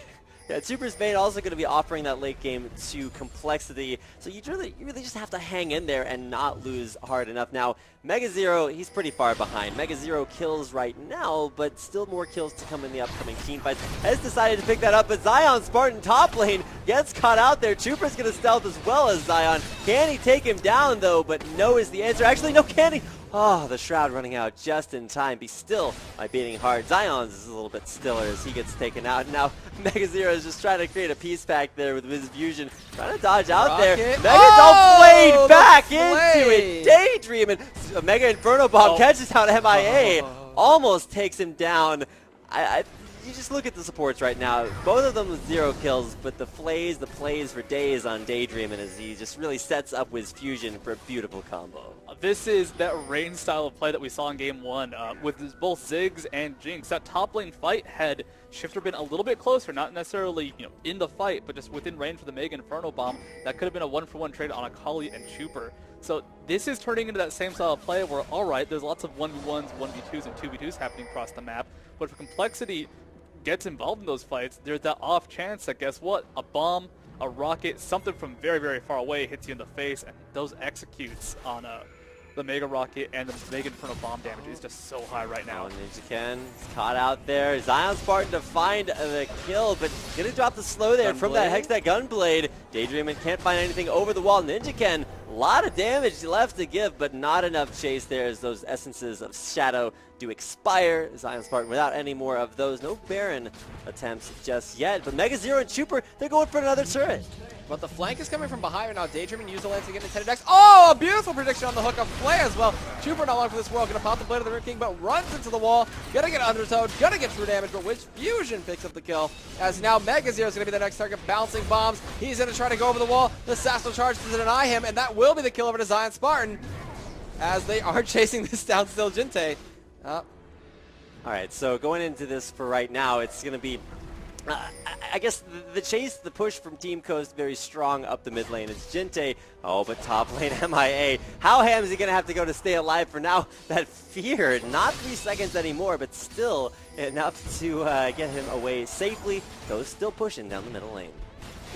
Yeah, Super's Bane also going to be offering that late game to complexity, so you really just have to hang in there and not lose hard enough. Now, Mega Zero, he's pretty far behind. Mega Zero kills right now, but still more kills to come in the upcoming team fights. Has decided to pick that up, but Zion Spartan top lane gets caught out there. Trooper's going to stealth as well as Zion. Can he take him down, though? But no is the answer. Actually, no, can he? Oh, the Shroud running out just in time. Be still by beating hard. Zion's is a little bit stiller as he gets taken out. Now, Mega Zero is just trying to create a peace pack there with his fusion. Trying to dodge out there. Mega's all flayed back into it. Daydreaming. Mega Inferno Bomb catches out MIA. Almost takes him down. You just look at the supports right now. Both of them with 0 kills, but the plays for days on Daydreaming as he just really sets up with fusion for a beautiful combo. This is that rain style of play that we saw in game 1 with both Ziggs and Jinx. That top lane fight had Shifter been a little bit closer, not necessarily in the fight, but just within range for the Mega Inferno Bomb, that could have been a 1-for-1 trade on Akali and Chuper. So this is turning into that same style of play where, alright, there's lots of 1v1s, 1v2s, and 2v2s happening across the map, but if Complexity gets involved in those fights, there's that off chance that, guess what, a bomb, a rocket, something from very, very far away hits you in the face, and those executes on the Mega Rocket and the Mega Inferno Bomb damage is just so high right now. Ninja Ken is caught out there. Zion Spartan to find the kill, but gonna drop the slow there from that Hex, that Gunblade. Daydreaming can't find anything over the wall. Ninja Ken, a lot of damage left to give, but not enough chase there as those essences of Shadow do expire. Zion Spartan without any more of those. No Baron attempts just yet, but Mega Zero and Chuper, they're going for another turret. But the flank is coming from behind right now. Daydreaming used the lance to get intended next. Oh, a beautiful prediction on the hook of play as well. Chuper not long for this world. Gonna pop the blade of the Ring King, but runs into the wall. Gonna get undertowed. Gonna get true damage, but which fusion picks up the kill. As now Mega Zero is gonna be the next target. Bouncing bombs. He's gonna try to go over the wall. The Sassel charge to deny him, and that will be the kill over to Zion Spartan. As they are chasing this down still, Jinte. Alright, so going into this for right now, it's gonna be I guess the chase, the push from Team Coast very strong up the mid lane. It's Jinte. Oh, but top lane MIA. How ham is he going to have to go to stay alive for now? That fear, not 3 seconds anymore, but still enough to get him away safely. Those still pushing down the middle lane.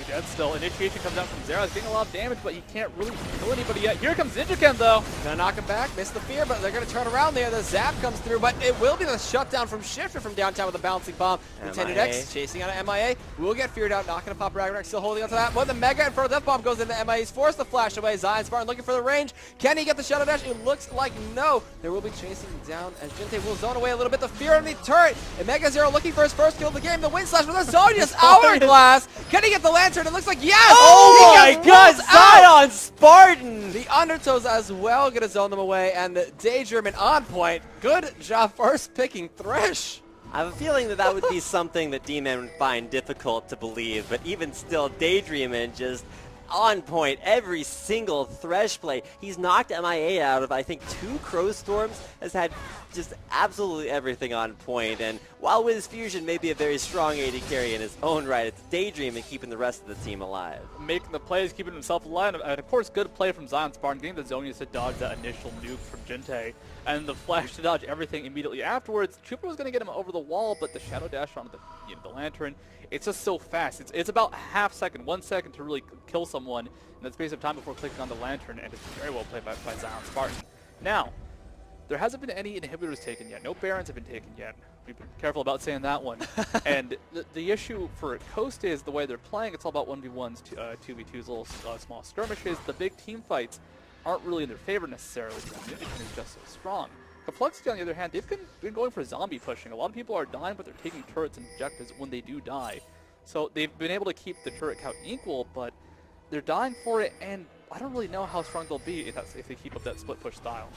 Dead still. Initiation comes out from Zera. He's getting a lot of damage, but he can't really kill anybody yet. Here comes Ninja Ken, though. Gonna knock him back, miss the fear, but they're gonna turn around there. The zap comes through, but it will be the shutdown from Shifter from downtown with a bouncing bomb. Intended X chasing out of MIA. Will get feared out, not gonna pop Ragnarok, still holding on to that. But the Mega Inferno Death Bomb goes into MIA. He's forced to flash away. Zion Spartan looking for the range. Can he get the Shadow Dash? It looks like no. There will be chasing down as Jinte will zone away a little bit. The fear on the turret. And Mega Zero looking for his first kill of the game. The Wind Slash with a Zonia's Hourglass. Can he get the Lantern? It looks like yes! Oh my god, Zion Spartan! The Undertows as well gonna zone them away, and the Daydreaming on point. Good job first picking Thresh. I have a feeling that would be something that D-Man would find difficult to believe, but even still, Daydreaming just on point every single Thresh play. He's knocked MIA out of, I think, 2 Crow Storms, has had just absolutely everything on point, and while Wiz Fusion may be a very strong AD carry in his own right, it's Daydreaming keeping the rest of the team alive. Making the plays, keeping himself alive, and of course, good play from Zion Spartan, getting the Zonius to dodge that initial nuke from Jinte, and the flash to dodge everything immediately afterwards. Chupa was going to get him over the wall, but the Shadow Dash onto the Lantern, it's just so fast. It's about half second, 1 second to really kill someone in that space of time before clicking on the Lantern, and it's very well played by Zion Spartan. Now, there hasn't been any inhibitors taken yet. No Barons have been taken yet. We've been careful about saying that one. And the issue for Coast is the way they're playing. It's all about 1v1s, 2v2s, little small skirmishes. The big team fights, aren't really in their favor necessarily because Ninja Ken is just so strong. Complexity, on the other hand, they've been going for zombie pushing. A lot of people are dying, but they're taking turrets and objectives when they do die. So they've been able to keep the turret count equal, but they're dying for it, and I don't really know how strong they'll be if they keep up that split push style.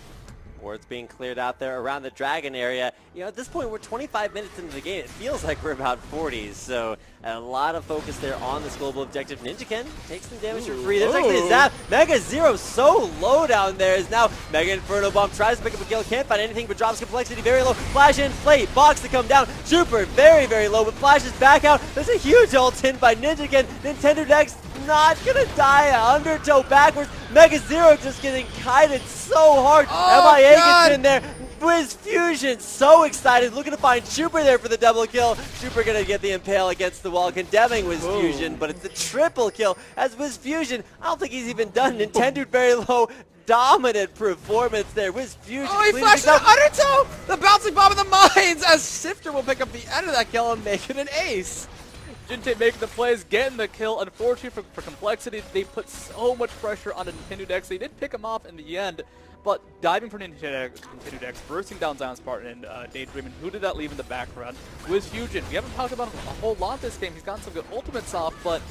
Wards being cleared out there around the Dragon area. You know, at this point, we're 25 minutes into the game. It feels like we're about 40, so a lot of focus there on this global objective. Ninja Ken takes some damage for free. There's actually a zap. Mega Zero so low down there is now Mega Inferno Bomb tries to pick up a kill. Can't find anything but drops Complexity very low. Flash in, Flate, Box to come down. Super very, very low, but flashes back out. There's a huge ult in by Ninja Ken. Nintendo Dex not gonna die. Undertow backwards. Mega Zero just getting kited so hard. MIA gets in there. Wiz Fusion so excited, looking to find Trooper there for the double kill. Trooper gonna get the impale against the wall, condemning Wiz Fusion, but it's a triple kill as Wiz Fusion, I don't think he's even done. Nintendo very low. Dominant performance there. Wiz Fusion. Oh, he flashed the Undertow! The bouncing bomb in the mines as Sifter will pick up the end of that kill and make it an ace. Jinte making the plays, getting the kill. Unfortunately for Complexity, they put so much pressure on the Nintendo Dex. They did pick him off in the end, but diving for Nintendo Dex, bursting down Zion Spartan and Daydream, who did that leave in the background? Wiz Fusion. We haven't talked about him a whole lot this game. He's gotten some good ultimates off, but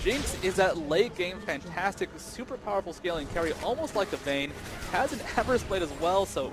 Jinx is that late game fantastic, super powerful scaling carry, almost like the Vayne. Has an Everest Blade as well, so...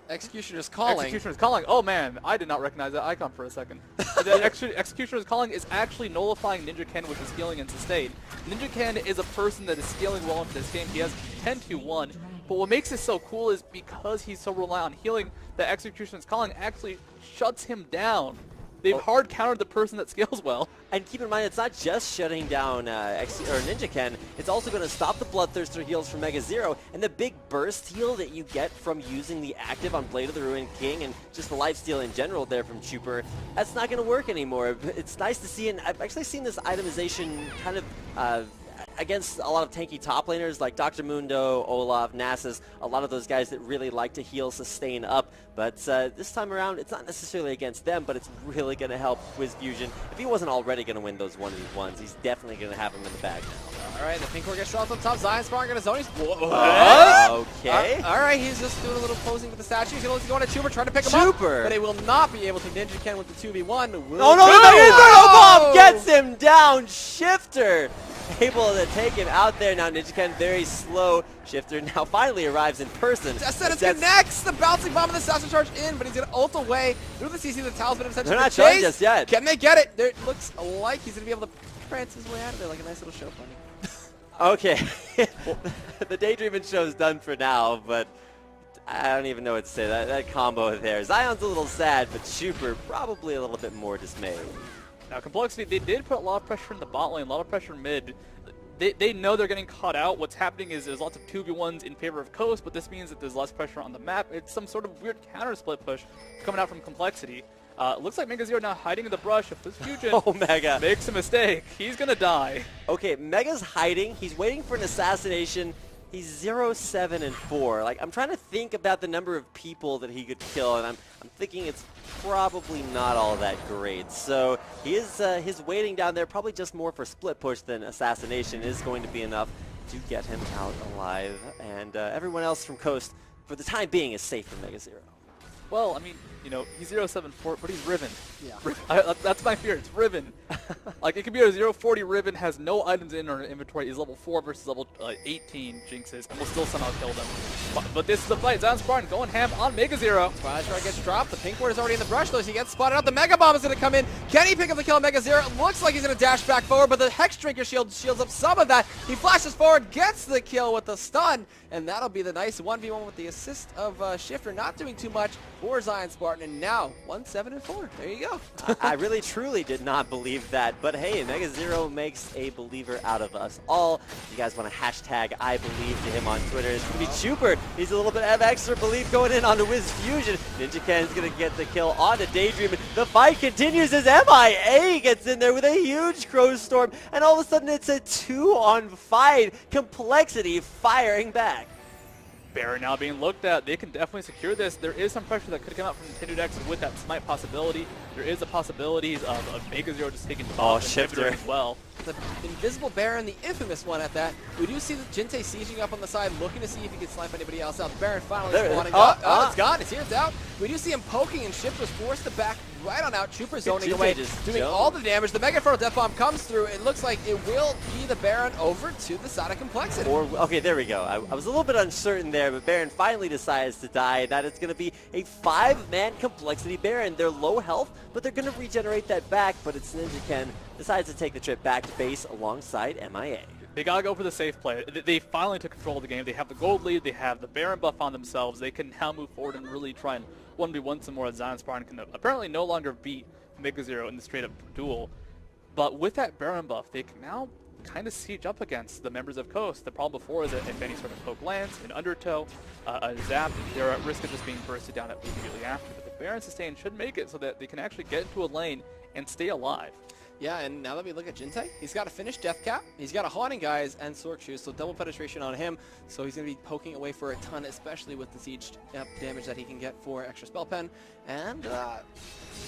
Executioner's Calling. Executioner's Calling. Oh man, I did not recognize that icon for a second. The Executioner's Calling is actually nullifying Ninja Ken with his scaling and sustain. Ninja Ken is a person that is scaling well into this game. He has 10-2-1, but what makes this so cool is because he's so reliant on healing, the Executioner's Calling actually shuts him down. They've hard countered the person that scales well. And keep in mind, it's not just shutting down Ninja Ken, it's also going to stop the Bloodthirster heals from Mega Zero, and the big burst heal that you get from using the active on Blade of the Ruined King, and just the lifesteal in general there from Chuper, that's not going to work anymore. It's nice to see, and I've actually seen this itemization kind of against a lot of tanky top laners like Dr. Mundo, Olaf, Nasus, a lot of those guys that really like to heal, sustain up. But this time around, it's not necessarily against them, but it's really going to help Wiz Fusion. If he wasn't already going to win those 1v1s, he's definitely going to have them in the bag now. All right, the pink core gets shot on top. Zion Spartan going to zone. Okay. All right, he's just doing a little posing with the statue. He's going to go on a Chuper, trying to pick him up. But he will not be able to. Ninja Ken with the 2v1. Oh no, the Inferno Bomb gets him down. Shifter able to take him out there. Now Ninja Ken very slow. Shifter now finally arrives in person. Descendants connects the bouncing bomb and the assassin charge in, but he's going to ult away through the CC. The Talisman of Ascension. They're not done just yet. Can they get it? It looks like he's going to be able to prance his way out of there like a nice little show bunny. Okay. The Daydreaming show's done for now, but I don't even know what to say. That combo there. Zion's a little sad, but Chuper probably a little bit more dismayed. Now, Complexity, they did put a lot of pressure in the bot lane, a lot of pressure mid. They know they're getting caught out. What's happening is there's lots of 2v1s in favor of Coast, but this means that there's less pressure on the map. It's some sort of weird counter-split push coming out from Complexity. Looks like Mega Zero now hiding in the brush. If this Fusion Mega makes a mistake, he's going to die. Okay, Mega's hiding. He's waiting for an assassination. He's 0-7-4. Like, I'm trying to think about the number of people that he could kill, and I'm thinking it's probably not all that great. So he is his waiting down there, probably just more for split push than assassination, is going to be enough to get him out alive. And everyone else from Coast, for the time being, is safe from Mega Zero. Well, I mean, you know, he's 0-7-4, but he's Riven. Yeah. That's my fear. It's Riven. Like, it could be a 0-40 Riven, has no items in our inventory. He's level 4 versus level 18 Jinxes, and we'll still somehow kill them. But this is the fight. Zion Spartan going ham on Mega Zero. Splash Guard gets dropped. The pink ward is already in the brush, though. So he gets spotted out. The Mega Bomb is going to come in. Can he pick up the kill on Mega Zero? It looks like he's going to dash back forward, but the Hex Drinker shields up some of that. He flashes forward, gets the kill with the stun, and that'll be the nice 1v1 with the assist of Shifter. Not doing too much for Zion Spartan, and now 1-7-4. There you go. I really, truly did not believe that, but hey, Mega Zero makes a believer out of us all. If you guys want to hashtag I believe to him on Twitter, it's going to be Chuper. He's a little bit of extra belief going in onto Wiz Fusion. Ninja Ken's going to get the kill onto Daydream. The fight continues as MIA gets in there with a huge Crow Storm, and all of a sudden it's a 2-on-5. Complexity firing back. Baron now being looked at. They can definitely secure this. There is some pressure that could come out from Nintendo Dex with that smite possibility. There is a possibility of Mega Zero just taking the bomb shifter as well. The invisible Baron, the infamous one at that. We do see the Jinte sieging up on the side, looking to see if he can snipe anybody else out. The Baron finally spawning up. It's gone. It's here. It's out. We do see him poking, and Shift was forced to back right on out. Trooper zoning away, doing all the damage. The Mega Inferno Death Bomb comes through. It looks like it will be the Baron over to the side of Complexity. Okay, there we go. I was a little bit uncertain there, but Baron finally decides to die. That is going to be a 5-man Complexity Baron. They're low health, but they're going to regenerate that back, but it's NinjaKen decides to take the trip back to base alongside MIA. They gotta go for the safe play. They finally took control of the game. They have the gold lead. They have the Baron buff on themselves. They can now move forward and really try and 1v1 some more. Zion Spartan can apparently no longer beat Mega Zero in the straight-up duel. But with that Baron buff, they can now kind of siege up against the members of Coast. The problem before is that if any sort of poke lands, an undertow, a zap, they're at risk of just being bursted down immediately after. But the Baron sustain should make it so that they can actually get into a lane and stay alive. Yeah, and now that we look at Jinte, he's got a finished Death Cap, he's got a Haunting Guise and Sork Shoes, so double penetration on him, so he's going to be poking away for a ton, especially with the siege damage that he can get for extra spell pen, and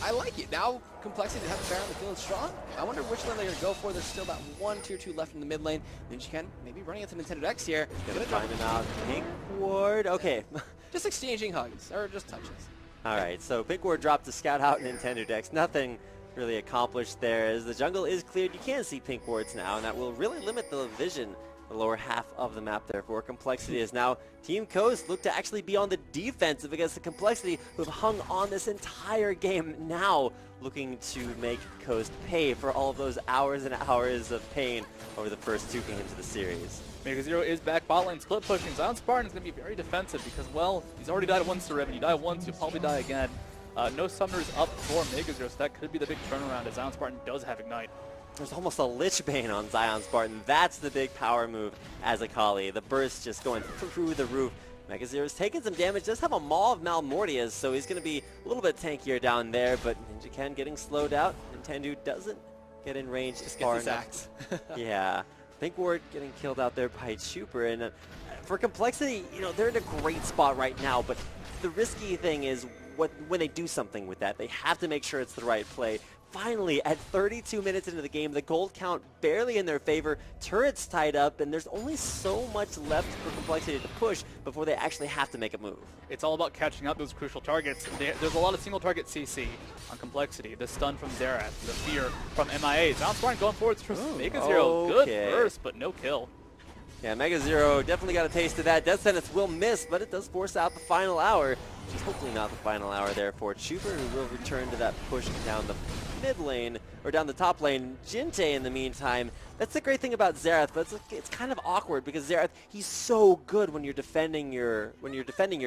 I like it. Now, Complexity to have the Baron feeling strong. I wonder which lane they're going to go for. There's still about 1 tier 2 left in the mid lane. NinjaKen maybe running into Nintendo Dex here. Gonna find him out. Pink Ward, okay. Just exchanging hugs, or just touches. Alright, so Pink Ward dropped to scout out Nintendo Dex. Nothing really accomplished there as the jungle is cleared. You can see Pink Wards now, and that will really limit the vision, the lower half of the map there for Complexity. Is now Team Coast look to actually be on the defensive against the Complexity who have hung on this entire game, now looking to make Coast pay for all of those hours and hours of pain over the first 2 games of the series. Mega Zero is back bot lane split pushing. Zion Spartan's going to be very defensive because, well, he's already died once to Riven. You die once, you'll probably die again. No summoners up for Mega Zero, so that could be the big turnaround as Zion Spartan does have Ignite. There's almost a Lich Bane on Zion Spartan. That's the big power move as a Kali. The burst just going through the roof. Mega Zero's taking some damage, does have a Maw of Malmortias, so he's going to be a little bit tankier down there, but NinjaKen getting slowed out. Nintendo doesn't get in range as far enough. Yeah. Pink Ward getting killed out there by Chuper, and for Complexity, you know, they're in a great spot right now, but the risky thing is when they do something with that, they have to make sure it's the right play. Finally, at 32 minutes into the game, the gold count barely in their favor, turrets tied up, and there's only so much left for Complexity to push before they actually have to make a move. It's all about catching up those crucial targets. There's a lot of single target CC on Complexity. The stun from Xerath, the fear from MIA. Zion Spartan going forward for Mega Zero. Good burst, but no kill. Yeah, Mega Zero definitely got a taste of that. Death Sentence will miss, but it does force out the final hour. Which is hopefully not the final hour there for Chuper, who will return to that push down the mid lane, or down the top lane. Jinte, in the meantime, that's the great thing about Xerath, but it's kind of awkward because Xerath, he's so good when you're defending your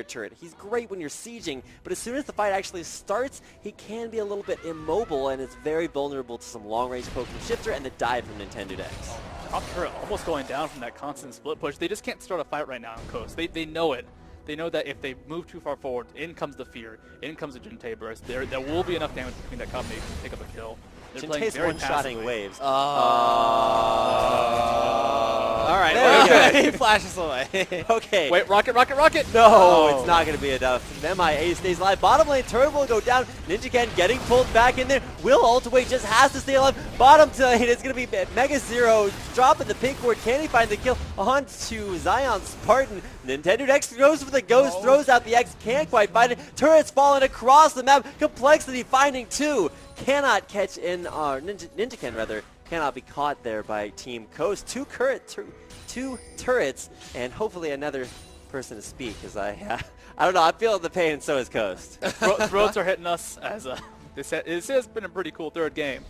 turret. He's great when you're sieging, but as soon as the fight actually starts, he can be a little bit immobile, and it's very vulnerable to some long-range poke from Shifter and the dive from Nintendo Dex. Top turret almost going down from that constant split push. They just can't start a fight right now on Coast. They know it. They know that if they move too far forward, in comes the fear, in comes the Jinte burst. There will be enough damage between that combination to pick up a kill. Jinte's one-shotting waves. All right, okay. He flashes away. Okay. Wait, rocket, rocket, rocket! No, it's not going to be enough. MIA stays alive. Bottom lane turret will go down. NinjaKen getting pulled back in there. Will ult away, just has to stay alive. Bottom lane is going to be Mega Zero dropping the Pink Ward. Can he find the kill? On to Zion Spartan. Nintendo Dex goes for the ghost, throws out the X, can't quite find it. Turrets falling across the map. Complexity finding 2. Cannot catch in, NinjaKen rather, cannot be caught there by Team Coast. Two turrets, and hopefully another person to speak, because I don't know, I'm feeling the pain, and so is Coast. Throats are hitting us, as this has been a pretty cool third game.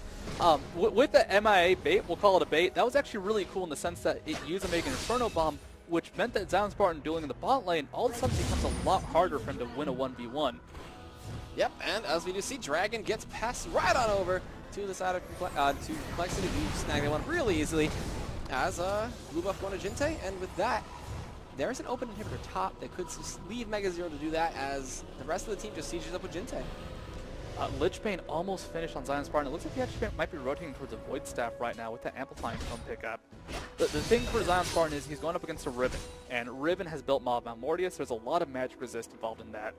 With the MIA bait, we'll call it a bait, that was actually really cool in the sense that it used a Mega Inferno Bomb, which meant that Zion Spartan dueling in the bot lane all of a sudden becomes a lot harder for him to win a 1v1. Yep, and as we do see, Dragon gets passed right on over to the side of Complexity. We snag that one really easily as blue buff going to Jinte, and with that, there's an open inhibitor top that could leave Mega Zero to do that as the rest of the team just sieges up with Jinte. Lichbane almost finished on Zion Spartan. It looks like he actually might be rotating towards a Void Staff right now with that Amplifying Tone pickup. The thing for Zion Spartan is he's going up against a Riven, and Riven has built Mob Malmortius. There's a lot of magic resist involved in that,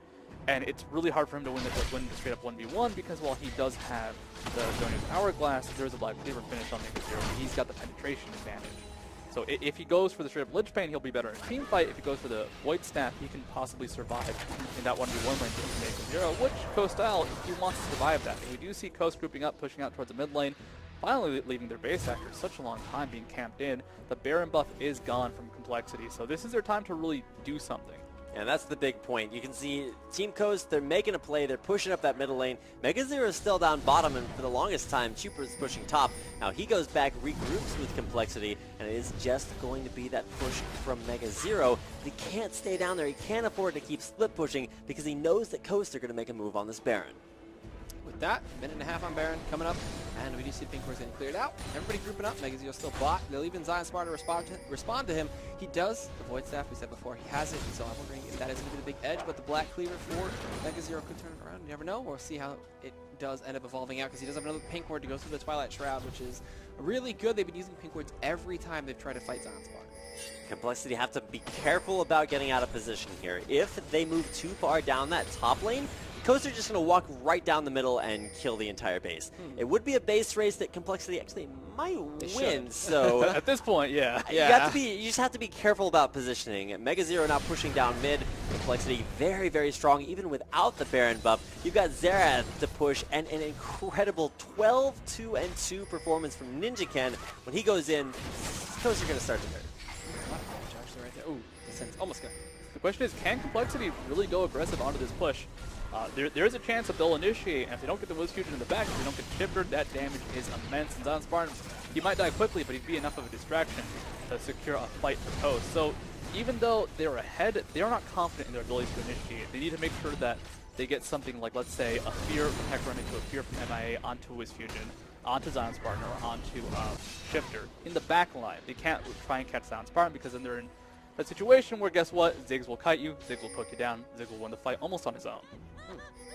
and it's really hard for him to win the straight up 1v1 because while he does have the Zonia's Hourglass, there's a Black Cleaver finish on Nigga0. He's got the penetration advantage. So if he goes for the straight up Lichbane, he'll be better in a team fight. If he goes for the Void Staff, he can possibly survive in that 1v1 lane with Nigga0, which Coast style, he wants to survive that. And we do see Coast grouping up, pushing out towards the mid lane, finally leaving their base after such a long time being camped in. The Baron buff is gone from Complexity, so this is their time to really do something. And that's the big point. You can see Team Coast, they're making a play. They're pushing up that middle lane. Mega0 is still down bottom, and for the longest time, Chuper is pushing top. Now he goes back, regroups with Complexity, and it is just going to be that push from Mega0. He can't stay down there. He can't afford to keep split pushing because he knows that Coast are going to make a move on this Baron. With that, minute and a half on Baron coming up, and we do see Pink Horse getting cleared out. Everybody grouping up. Mega0 still bot. They'll even Zion Spartan respond to him. He does the Void Staff. We said before he has it, so I'm wondering if that is going to be the big edge. But the Black Cleaver for Mega0 could turn it around. You never know. We'll see how it does end up evolving out because he does have another Pink Ward to go through the Twilight Shroud, which is really good. They've been using Pink Wards every time they've tried to fight Zion Spartan. Complexity have to be careful about getting out of position here. If they move too far down that top lane, Coast are just going to walk right down the middle and kill the entire base. It would be a base race that Complexity actually might win, so... At this point, yeah. You just have to be careful about positioning. Mega0 now pushing down mid. Complexity very, very strong, even without the Baron buff. You've got Xerath to push, and an incredible 12-2-2 performance from Ninja Ken. When he goes in, Coast are going to start to hurt. Right there. Ooh, almost good. The question is, can Complexity really go aggressive onto this push? There is a chance that they'll initiate, and if they don't get the Wiz Fusion in the back, if they don't get shifted, that damage is immense. And Zion Spartan, he might die quickly, but he'd be enough of a distraction to secure a fight for Coast. So even though they're ahead, they are not confident in their ability to initiate. They need to make sure that they get something like, let's say, a Fear from Hecarim into a Fear from MIA onto Wiz Fusion, onto Zion Spartan, or onto Shifter. In the back line, they can't try and catch Zion Spartan because then they're in a situation where, guess what, Ziggs will kite you, Ziggs will poke you down, Ziggs will win the fight almost on his own.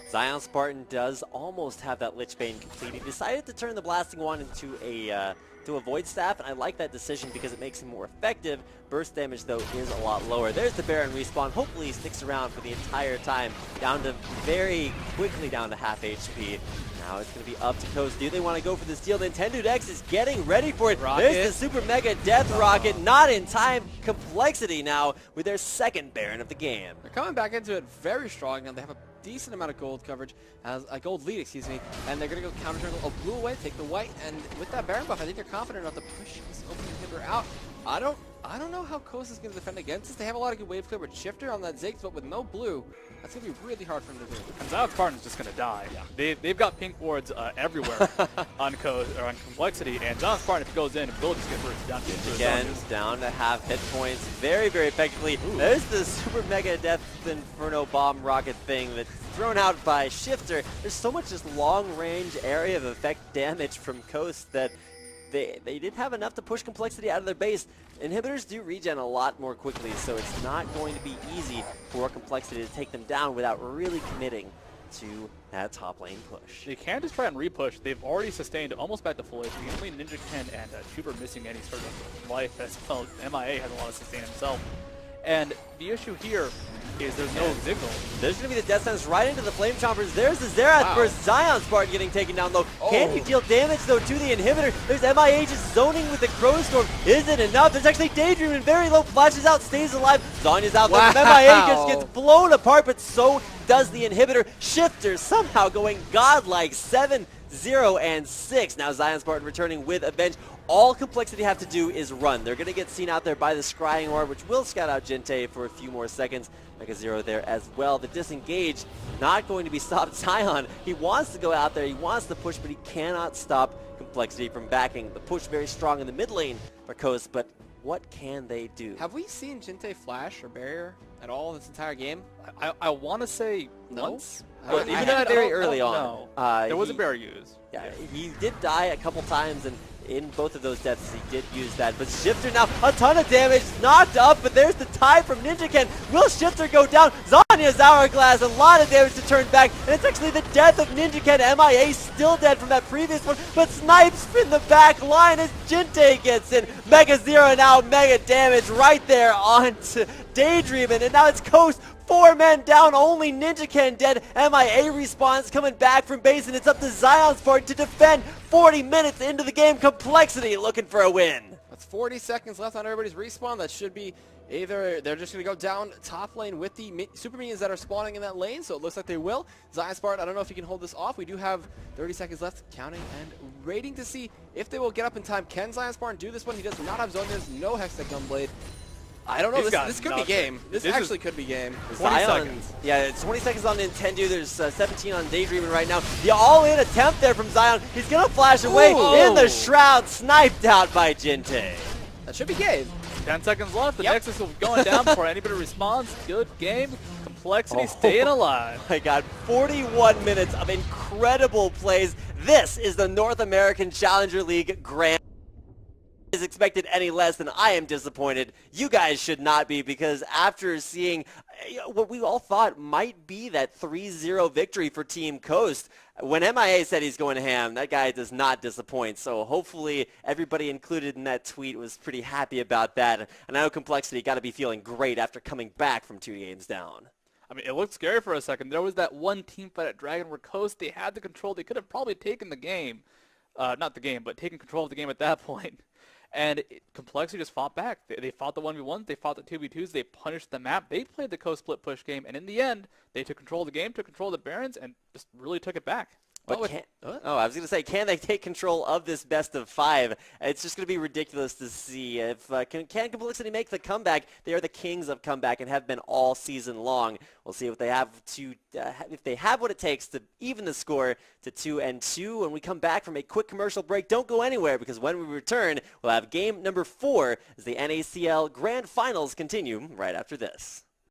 Zion Spartan does almost have that Lichbane complete. He decided to turn the Blasting Wand into a Void Staff, and I like that decision because it makes him more effective. Burst damage, though, is a lot lower. There's the Baron respawn. Hopefully he sticks around for the entire time, very quickly down to half HP. Now it's going to be up to Coast. Do they want to go for the steal? Nintendo X is getting ready for it. Rocket. There's the Super Mega Death Rocket. Not in time. Complexity now with their second Baron of the game. They're coming back into it very strong now. They have a decent amount of gold coverage, as a gold lead, excuse me, and they're going to go counter jungle, blue away, take the white, and with that Baron buff, I think they're confident enough to push this opening inhibitor out. I don't know how Coast is going to defend against this. They have a lot of good wave clear with Shifter on that Ziggs, but with no blue, that's going to be really hard for him to do. And Zion Spartan's just going to die. Yeah. They've got pink wards everywhere on Coast or on Complexity, and Zion Spartan, if he goes in, will just get hurt down to Again, down to half hit points very, very effectively. Ooh. There's the Super Mega Death Inferno Bomb Rocket thing that's thrown out by Shifter. There's so much just long-range area of effect damage from Coast that they did have enough to push Complexity out of their base. Inhibitors do regen a lot more quickly, so it's not going to be easy for Complexity to take them down without really committing to that top lane push. They can just try and repush. They've already sustained almost back to full HP. Only Ninja Ken and Chuper missing any sort of life as well. MIA has a lot of sustain himself. And the issue here is there's no Ziggle. There's going to be the Death Sentence right into the Flame Chompers. There's the Xerath versus Zion Spartan getting taken down low. Can you deal damage, though, to the inhibitor? There's MIA just zoning with the Crow Storm. Is it enough? There's actually Daydream in very low. Flashes out, stays alive. Zonya's out there. MIA just gets blown apart, but so does the inhibitor. Shifter somehow going godlike 7-0-6. Now Zion Spartan returning with Avenge. All Complexity have to do is run. They're going to get seen out there by the Scrying Orb, which will scout out Gente for a few more seconds. Mega0 there as well. The disengage not going to be stopped. Zion, he wants to go out there. He wants to push, but he cannot stop Complexity from backing. The push very strong in the mid lane for Coast, but what can they do? Have we seen Gente flash or barrier at all this entire game? I want to say once. But even very early on. There was a barrier used. Yeah, he did die a couple times, and in both of those deaths, he did use that. But Shifter now, a ton of damage, knocked up, but there's the tie from Ninjaken. Will Shifter go down? Zanya's Hourglass, a lot of damage to turn back, and it's actually the death of Ninjaken. MIA still dead from that previous one, but Snipes in the back line as Jinte gets in. Mega Zero now, mega damage right there onto Daydreamin', and now it's Coast. 4 men down, only Ninjaken dead. MIA respawns coming back from base, and it's up to Zion's part to defend. 40 minutes into the game, Complexity looking for a win. That's 40 seconds left on everybody's respawn. That should be either they're just going to go down top lane with the super minions that are spawning in that lane, so it looks like they will. Zion's part, I don't know if he can hold this off. We do have 30 seconds left, counting and waiting to see if they will get up in time. Can Zion's part do this one? He does not have Zone. There's no Hextech Gunblade. I don't know. This could be game. This actually could be game. 20 seconds. Yeah, it's 20 seconds on Nintendo. There's 17 on Daydreamin' right now. The all-in attempt there from Zion. He's going to flash away in the Shroud, sniped out by Jinte. That should be game. 10 seconds left. The Nexus will be going down before anybody responds. Good game. Complexity staying alive. My God, 41 minutes of incredible plays. This is the North American Challenger League Grand. Is expected any less, than I am disappointed. You guys should not be, because after seeing what we all thought might be that 3-0 victory for Team Coast, when MIA said he's going ham, that guy does not disappoint. So hopefully everybody included in that tweet was pretty happy about that. And I know Complexity got to be feeling great after coming back from 2 games down. I mean, it looked scary for a second. There was that one team fight at Dragon where Coast, they had the control. They could have probably taken the game. Not the game, but taken control of the game at that point. And Complexity just fought back. They fought the 1v1s, they fought the 2v2s, they punished the map, they played the Coast split push game, and in the end, they took control of the game, took control of the Barons, and just really took it back. But I was going to say, can they take control of this best of 5? It's just going to be ridiculous to see if can Complexity make the comeback. They are the kings of comeback and have been all season long. We'll see if they have if they have what it takes to even the score to 2-2. When we come back from a quick commercial break, don't go anywhere, because when we return, we'll have game number 4 as the NACL Grand Finals continue right after this.